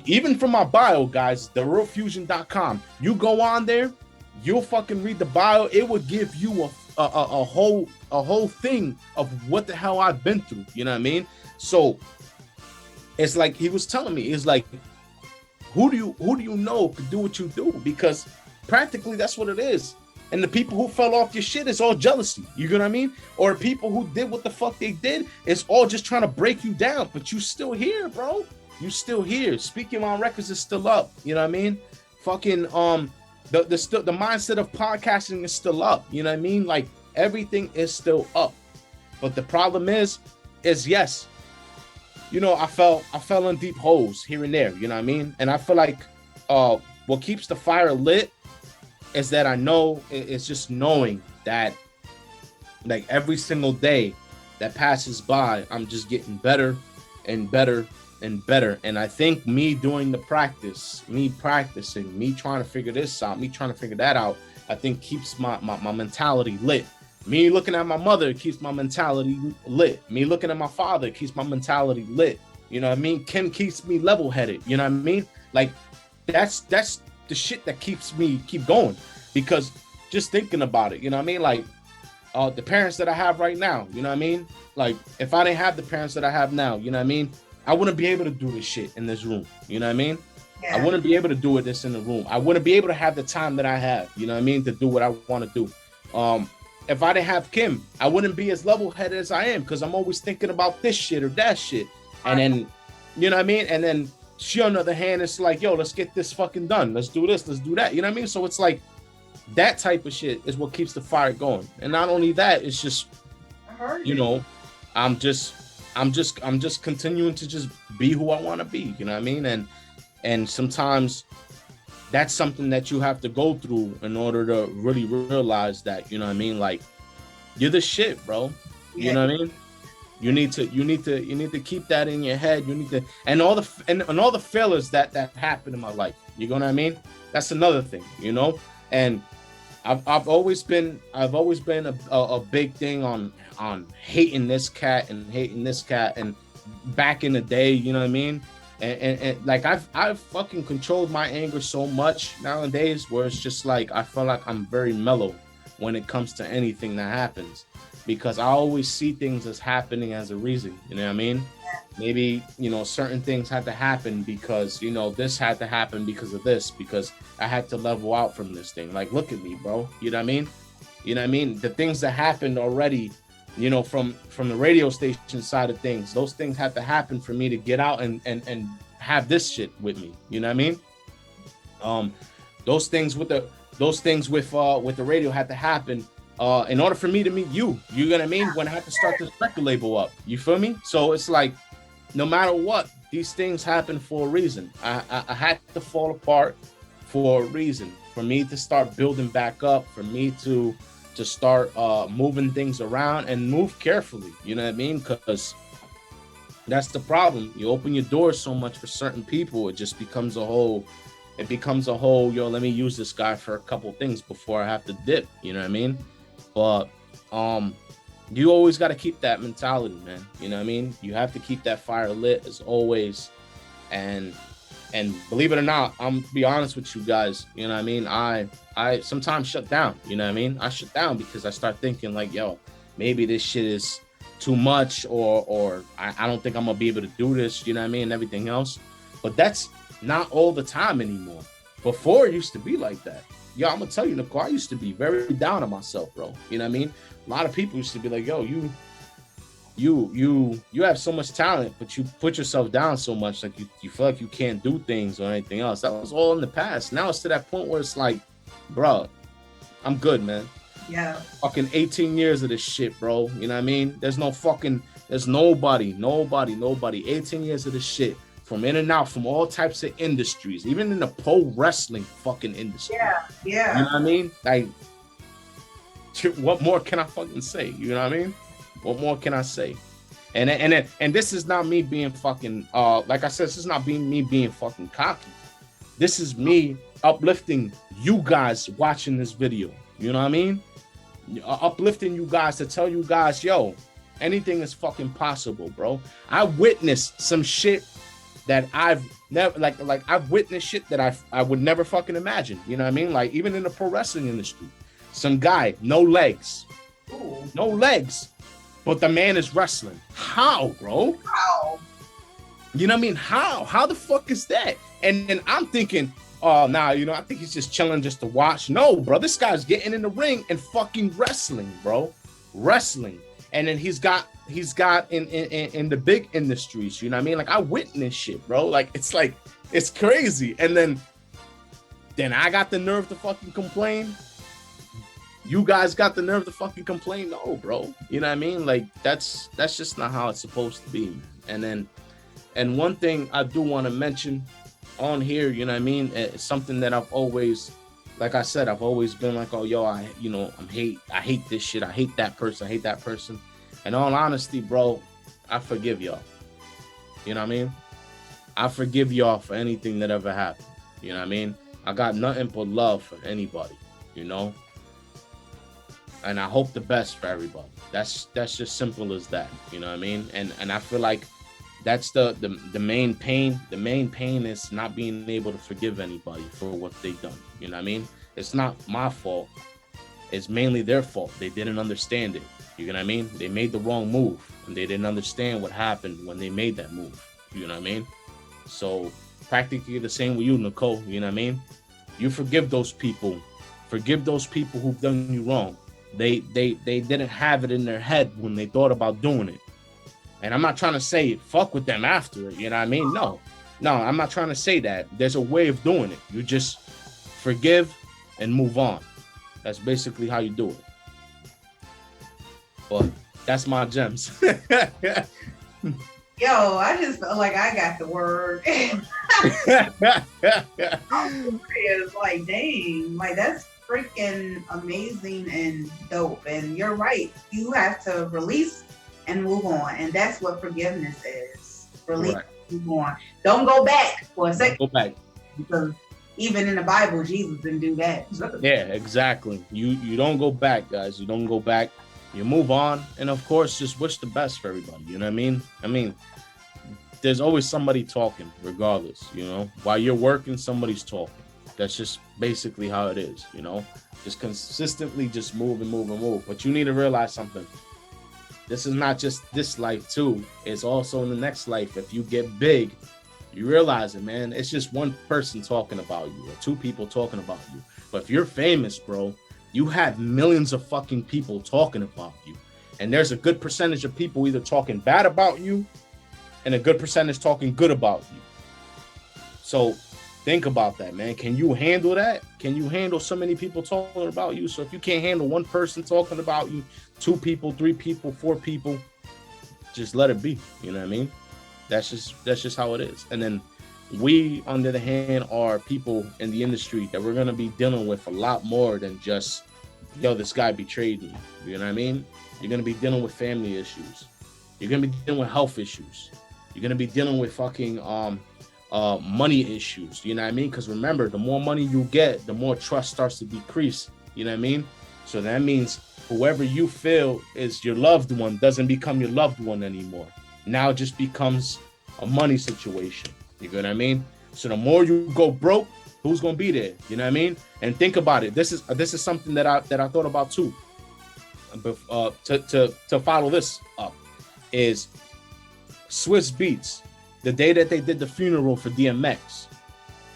even from my bio, guys, therealfusionn.com. You go on there, you'll fucking read the bio. It would give you a whole thing of what the hell I've been through. You know what I mean? So it's like he was telling me, it's like, who do you know could do what you do? Because practically that's what it is. And the people who fell off your shit is all jealousy. You know what I mean? Or people who did what the fuck they did, it's all just trying to break you down. But you still here, bro. You still here. Speaking on Records is still up. You know what I mean? Fucking the mindset of podcasting is still up. You know what I mean? Like, everything is still up. But the problem is yes, you know, I fell in deep holes here and there, you know what I mean? And I feel like what keeps the fire lit is that I know, it's just knowing that, like, every single day that passes by, I'm just getting better and better and better. And I think me doing the practice, me practicing, me trying to figure this out, me trying to figure that out, I think keeps my mentality lit. Me looking at my mother keeps my mentality lit. Me looking at my father keeps my mentality lit. You know what I mean? Kim keeps me level-headed. You know what I mean? Like, that's the shit that keeps me keep going. Because just thinking about it, you know what I mean? Like, the parents that I have right now, you know what I mean? Like, if I didn't have the parents that I have now, you know what I mean? I wouldn't be able to do this shit in this room. You know what I mean? Yeah. I wouldn't be able to do this in the room. I wouldn't be able to have the time that I have, you know what I mean, to do what I want to do. If I didn't have Kim, I wouldn't be as level-headed as I am, because I'm always thinking about this shit or that shit. And then, you know what I mean? And then she, on the other hand, is like, yo, let's get this fucking done. Let's do this. Let's do that. You know what I mean? So it's like, that type of shit is what keeps the fire going. And not only that, it's just heard you it. know, I'm just continuing to just be who I want to be. You know what I mean? And sometimes that's something that you have to go through in order to really realize that, you know what I mean? Like, you're the shit, bro. You Yeah. know what I mean? You need to keep that in your head. You need to, and all the failures that happened in my life. You know what I mean? That's another thing, you know? And I've always been a big thing on hating this cat and hating this cat. And back in the day, you know what I mean? And like I've fucking controlled my anger so much nowadays, where it's just like I feel like I'm very mellow when it comes to anything that happens, because I always see things as happening as a reason. You know what I mean? Maybe, you know, certain things had to happen because, you know, this had to happen because of this, because I had to level out from this thing. Like, look at me, bro. You know what I mean? You know what I mean? The things that happened already, you know, from the radio station side of things, those things had to happen for me to get out and have this shit with me. You know what I mean? Those things with the radio had to happen in order for me to meet you. You know what I mean? When I had to start this record label up. You feel me? So it's like, no matter what, these things happen for a reason. I had to fall apart for a reason, for me to start building back up, for me to start moving things around and move carefully. You know what I mean? Because that's the problem. You open your doors so much for certain people, it just becomes a whole, yo, let me use this guy for a couple things before I have to dip. You know what I mean? But you always got to keep that mentality, man. You know what I mean? You have to keep that fire lit as always. And believe it or not, I'm be honest with you guys. You know what I mean? I sometimes shut down. You know what I mean? I shut down because I start thinking like, yo, maybe this shit is too much, or I don't think I'm gonna be able to do this. You know what I mean? And everything else. But that's not all the time anymore. Before it used to be like that. Yo, I'm gonna tell you, Nicole, I used to be very down on myself, bro. You know what I mean? A lot of people used to be like, yo, you have so much talent, but you put yourself down so much, like you feel like you can't do things or anything else. That was all in the past. Now it's to that point where it's like, bro, I'm good, man. Yeah. Fucking 18 years of this shit, bro. You know what I mean? There's nobody. 18 years of this shit. From in and out, from all types of industries, even in the pro wrestling fucking industry. Yeah. You know what I mean? Like, what more can I fucking say? You know what I mean? What more can I say? And this is not me being fucking like I said, this is not me being fucking cocky. This is me uplifting you guys watching this video. You know what I mean? Uplifting you guys to tell you guys, yo, anything is fucking possible, bro. I witnessed some shit that I've never like I've witnessed shit that I would never fucking imagine. You know what I mean? Like, even in the pro wrestling industry, some guy, no legs, but the man is wrestling. How, bro? How? You know what I mean? How the fuck is that? And then I'm thinking, oh, nah, you know, I think he's just chilling just to watch. No, bro, this guy's getting in the ring and fucking wrestling, bro. Wrestling. And then he's got in the big industries, you know what I mean? Like, I witnessed shit, bro. Like, it's crazy. And then I got the nerve to fucking complain. You guys got the nerve to fucking complain. No, bro. You know what I mean? Like, that's just not how it's supposed to be, man. And one thing I do want to mention on here, you know what I mean? It's something that I've always, like I said, I've always been like, oh, yo, I hate this shit. I hate that person. And all honesty, bro, I forgive y'all. You know what I mean? I forgive y'all for anything that ever happened. You know what I mean? I got nothing but love for anybody, you know? And I hope the best for everybody. That's just simple as that. You know what I mean? And I feel like that's the main pain. The main pain is not being able to forgive anybody for what they've done. You know what I mean? It's not my fault. It's mainly their fault. They didn't understand it. You know what I mean? They made the wrong move, and they didn't understand what happened when they made that move. You know what I mean? So practically the same with you, Nicole. You know what I mean? You forgive those people. Forgive those people who've done you wrong. They didn't have it in their head when they thought about doing it. And I'm not trying to say fuck with them after it. You know what I mean? No, I'm not trying to say that. There's a way of doing it. You just forgive and move on. That's basically how you do it. But That's my gems. Yo, I just felt like I got the word. It's like, dang, like that's freaking amazing and dope. And you're right. You have to release and move on. And that's what forgiveness is. Release and move on. Don't go back for a second. Go back. Because even in the Bible, Jesus didn't do that. Yeah, exactly. You don't go back, guys. You don't go back. You move on, and of course, just wish the best for everybody. You know what I mean? I mean, there's always somebody talking, regardless. You know, while you're working, somebody's talking. That's just basically how it is. You know, just consistently just move and move and move. But you need to realize something. This is not just this life too. It's also in the next life. If you get big, you realize it, man. It's just one person talking about you or two people talking about you. But if you're famous, bro, you have millions of fucking people talking about you. And there's a good percentage of people either talking bad about you and a good percentage talking good about you. So think about that, man. Can you handle that? Can you handle so many people talking about you? So if you can't handle one person talking about you, 2 people, 3 people, 4 people, just let it be. You know what I mean? That's just how it is. And then we, on the other hand, are people in the industry that we're going to be dealing with a lot more than just, yo, this guy betrayed me. You know what I mean? You're going to be dealing with family issues. You're going to be dealing with health issues. You're going to be dealing with fucking money issues. You know what I mean? Because remember, the more money you get, the more trust starts to decrease. You know what I mean? So that means whoever you feel is your loved one doesn't become your loved one anymore. Now it just becomes a money situation. You know what I mean? So the more you go broke, who's gonna be there? You know what I mean? And think about it. This is something that I thought about too. To follow this up is Swiss Beats. The day that they did the funeral for DMX,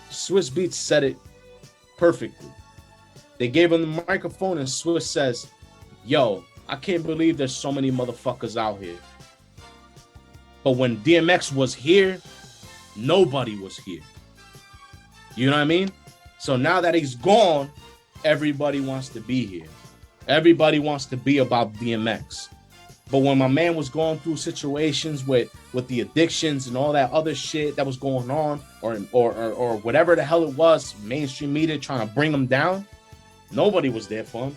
Swiss Beats said it perfectly. They gave him the microphone and Swiss says, "Yo, I can't believe there's so many motherfuckers out here. But when DMX was here, nobody was here." You know what I mean? So now that he's gone, everybody wants to be here. Everybody wants to be about DMX. But when my man was going through situations with the addictions and all that other shit that was going on, or whatever the hell it was, mainstream media trying to bring him down, nobody was there for him.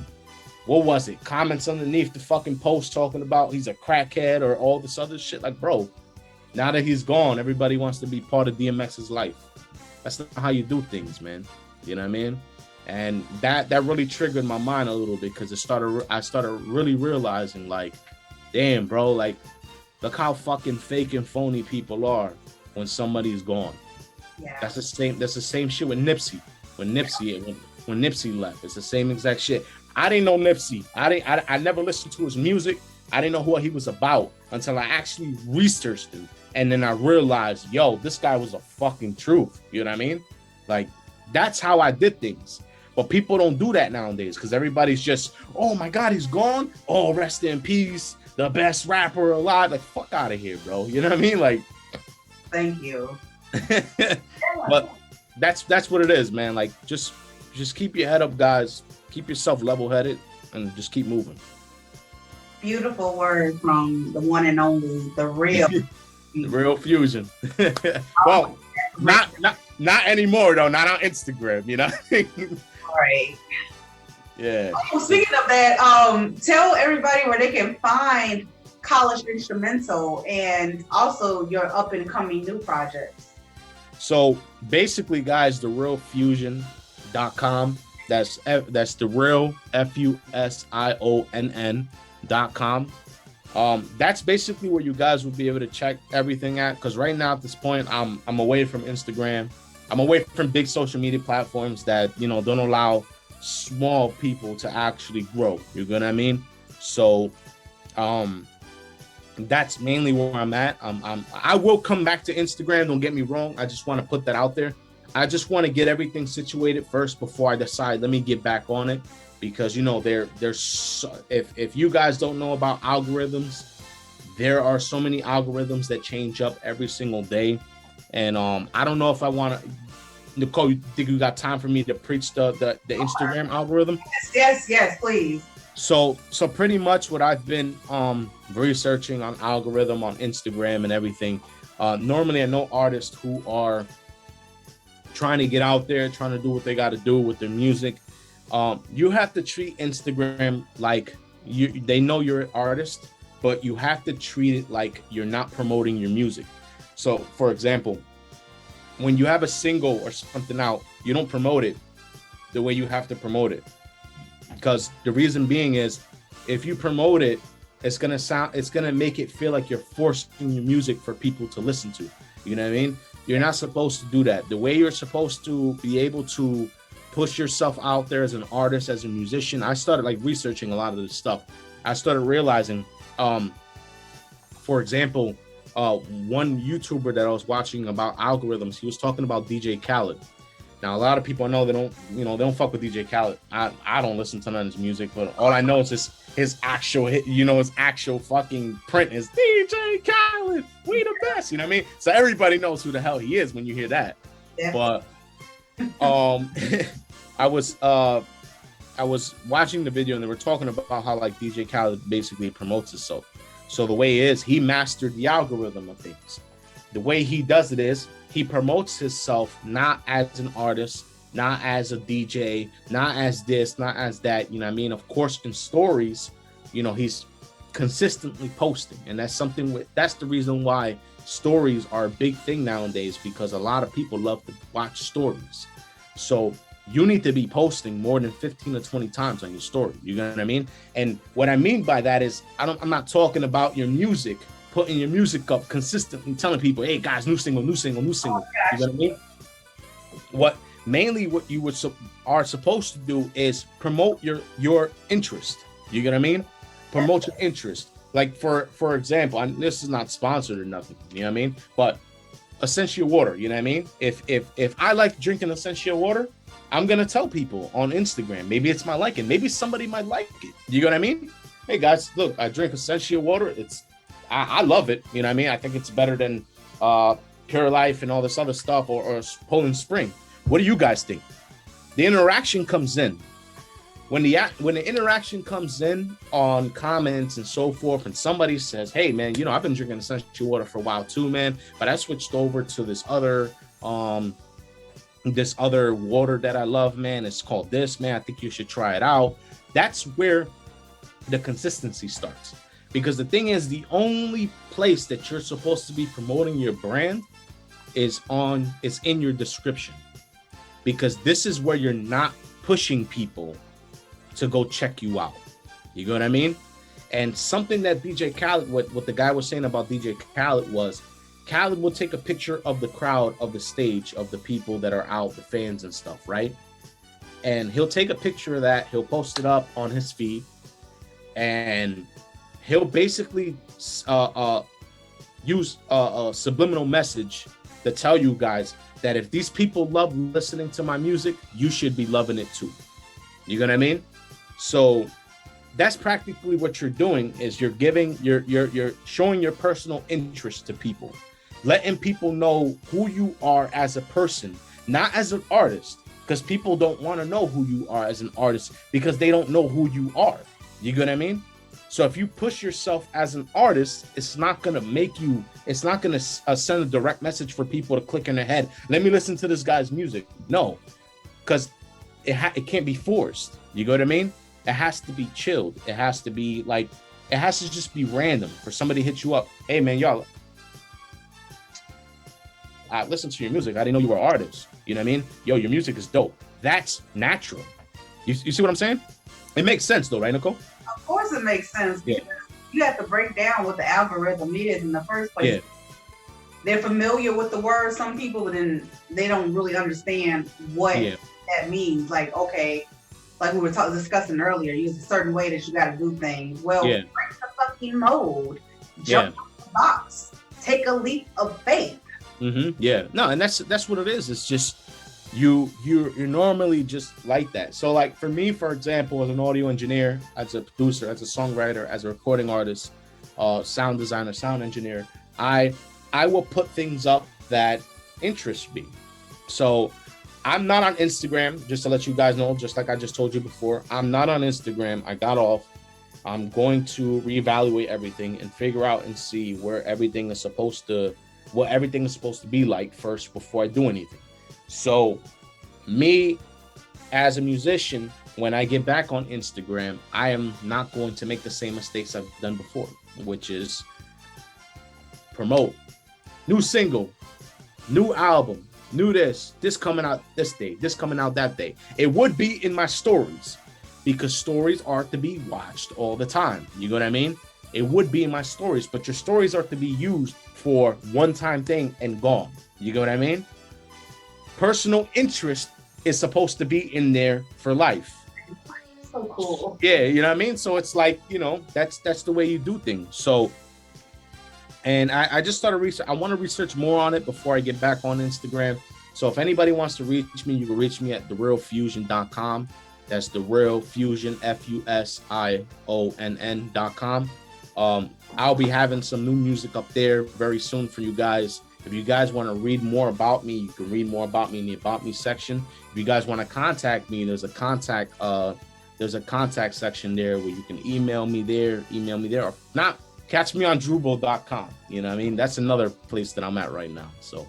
What was it? Comments underneath the fucking post talking about he's a crackhead or all this other shit. Like, bro, now that he's gone, everybody wants to be part of DMX's life. That's not how you do things, man. You know what I mean? And that really triggered my mind a little bit because I started really realizing, like, damn, bro, like, look how fucking fake and phony people are when somebody's gone. Yeah. That's the same shit with Nipsey. When Nipsey left, it's the same exact shit. I didn't know Nipsey. I never listened to his music. I didn't know what he was about until I actually researched him. And then I realized, yo, this guy was a fucking truth. You know what I mean? Like, that's how I did things. But people don't do that nowadays because everybody's just, oh my God, he's gone. Oh, rest in peace. The best rapper alive. Like, fuck out of here, bro. You know what I mean? Like, thank you. But that's what it is, man. Like, just keep your head up, guys. Keep yourself level-headed and just keep moving. Beautiful word from the one and only, the real. The real Fusionn. Well, not anymore though. Not on Instagram, you know. Right. Yeah. Oh, speaking of that, tell everybody where they can find College Instrumental and also your up and coming new projects. So basically, guys, therealfusionn.com. That's the real FUSIONN.com. That's basically where you guys will be able to check everything at. Because right now at this point, I'm away from Instagram. I'm away from big social media platforms that, you know, don't allow small people to actually grow. You know what I mean? So that's mainly where I'm at. I will come back to Instagram. Don't get me wrong. I just want to put that out there. I just want to get everything situated first before I decide, let me get back on it. Because, you know, there's if you guys don't know about algorithms, there are so many algorithms that change up every single day. And I don't know if I want to, Nicole, you think you got time for me to preach the Instagram algorithm? Yes, please. So pretty much what I've been researching on algorithm on Instagram and everything. Normally I know artists who are trying to get out there, trying to do what they got to do with their music. You have to treat Instagram like they know you're an artist, but you have to treat it like you're not promoting your music. So for example, when you have a single or something out, you don't promote it the way you have to promote it. Because the reason being is, if you promote it, it's gonna make it feel like you're forcing your music for people to listen to. You know what I mean? You're not supposed to do that. The way you're supposed to be able to push yourself out there as an artist, as a musician. I started like researching a lot of this stuff. I started realizing, for example, one YouTuber that I was watching about algorithms, he was talking about DJ Khaled. Now, a lot of people know they don't fuck with DJ Khaled. I don't listen to none of his music, but all I know is his actual hit, his actual fucking print is DJ Khaled. We the best, you know what I mean? So everybody knows who the hell he is when you hear that. Yeah. But I was watching the video and they were talking about how like DJ Khaled basically promotes himself. So the way is, he mastered the algorithm of things. The way he does it is, he promotes himself not as an artist, not as a DJ, not as this, not as that, you know what I mean? Of course, in stories, he's consistently posting. And that's the reason why stories are a big thing nowadays, because a lot of people love to watch stories. So you need to be posting more than 15 or 20 times on your story. You know what I mean? And what I mean by that is, I'm not talking about your music, putting your music up consistently, telling people, hey guys, new single. You know what I mean? What you are supposed to do is promote your interest. You get what I mean? Promote your interest. Like for example, this is not sponsored or nothing, you know what I mean? But essential water, you know what I mean? If I like drinking essential water, I'm gonna tell people on Instagram. Maybe it's my liking. Maybe somebody might like it. You know what I mean? Hey guys, look, I drink essential water. I love it. You know what I mean? I think it's better than Pure Life and all this other stuff, or Poland Spring. What do you guys think? The interaction comes in. When the interaction comes in on comments and so forth, and somebody says, hey man, I've been drinking essential water for a while too, man, but I switched over to this other water that I love, man. It's called this, man. I think you should try it out. That's where the consistency starts. Because the thing is, the only place that you're supposed to be promoting your brand is in your description. Because this is where you're not pushing people to go check you out. You know what I mean? And something that DJ Khaled, what the guy was saying about DJ Khaled was, Khaled will take a picture of the crowd, of the stage, of the people that are out, the fans and stuff, right? And he'll take a picture of that, he'll post it up on his feed, and he'll basically use a subliminal message to tell you guys that if these people love listening to my music, you should be loving it too. You know what I mean? So that's practically what you're doing, is you're showing your personal interest to people, letting people know who you are as a person, not as an artist, because people don't want to know who you are as an artist because they don't know who you are. You know what I mean? So if you push yourself as an artist, it's not going to send a direct message for people to click in their head. Let me listen to this guy's music. No, because it can't be forced. You know what I mean? It has to be chilled. It has to be it has to just be random for somebody to hit you up. Hey man, y'all, I listened to your music. I didn't know you were an artist. You know what I mean? Yo, your music is dope. That's natural. You see what I'm saying? It makes sense though, right, Nicole? Of course it makes sense. Yeah. You have to break down what the algorithm is in the first place. Yeah. They're familiar with the word, some people, but then they don't really understand what that means. Like, okay, like we were discussing earlier, use a certain way that you got to do things. Well, break the fucking mold. Jump out the box. Take a leap of faith. Mm-hmm. Yeah. No, and that's what it is. It's just you're normally just like that. So like for me, for example, as an audio engineer, as a producer, as a songwriter, as a recording artist, sound designer, sound engineer, I will put things up that interest me. So I'm not on Instagram, just to let you guys know, just like I just told you before. I'm not on Instagram. I got off. I'm going to reevaluate everything and figure out and see where everything is supposed to, what everything is supposed to be like first before I do anything. So me as a musician, when I get back on Instagram, I am not going to make the same mistakes I've done before, which is promote new single, new album, new this coming out this day, this coming out that day. It would be in my stories because stories are to be watched all the time. You know what I mean? It would be in my stories, but your stories are to be used for one-time thing and gone. You know what I mean? Personal interest is supposed to be in there for life. So cool. Yeah, you know what I mean? So it's like, you know, that's the way you do things. So, and I just started research. I want to research more on it before I get back on Instagram. So if anybody wants to reach me, you can reach me at therealfusionn.com. That's the Real Fusionn, FUSIONN.com. I'll be having some new music up there very soon for you guys. If you guys want to read more about me, you can read more about me in the About Me section. If you guys want to contact me, there's a contact section there where you can email me there, or not, catch me on Drupal.com. You know what I mean? That's another place that I'm at right now. So,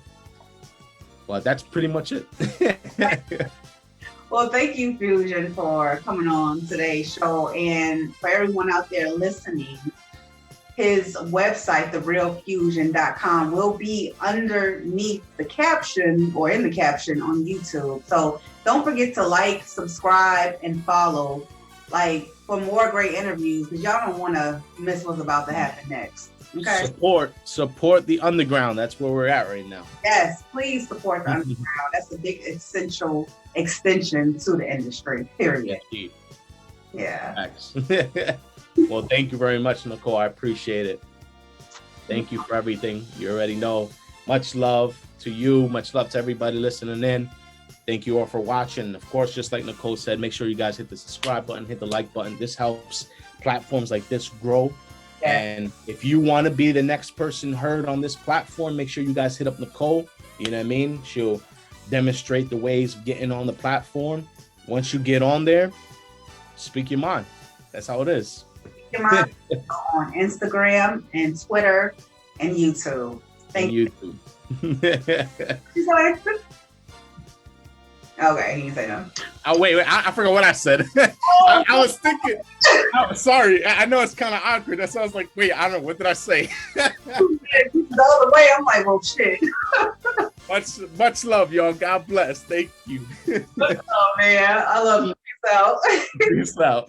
but that's pretty much it. Well, thank you, Fusionn, for coming on today's show. And for everyone out there listening, his website, therealfusionn.com, will be underneath the caption or in the caption on YouTube. So don't forget to like, subscribe, and follow, like, for more great interviews, because y'all don't want to miss what's about to happen next. Okay. Support the underground. That's where we're at right now. Yes, please support the underground. That's a big essential extension to the industry. Period. Yeah. Well, thank you very much, Nicole. I appreciate it. Thank you for everything. You already know. Much love to you. Much love to everybody listening in. Thank you all for watching. Of course, just like Nicole said, make sure you guys hit the subscribe button, hit the like button. This helps platforms like this grow. Yeah. And if you want to be the next person heard on this platform, make sure you guys hit up Nicole. You know what I mean? She'll demonstrate the ways of getting on the platform. Once you get on there, speak your mind. That's how it is. Speak your mind on Instagram and Twitter and YouTube. Thank you. Okay, he said no. Oh, wait, I forgot what I said. I was thinking, sorry, I know it's kind of awkward. That sounds like, wait, I don't know, what did I say? The other way, I'm like, well, shit. Much love, y'all. God bless. Thank you. Oh, man, I love you. Peace out. Peace out.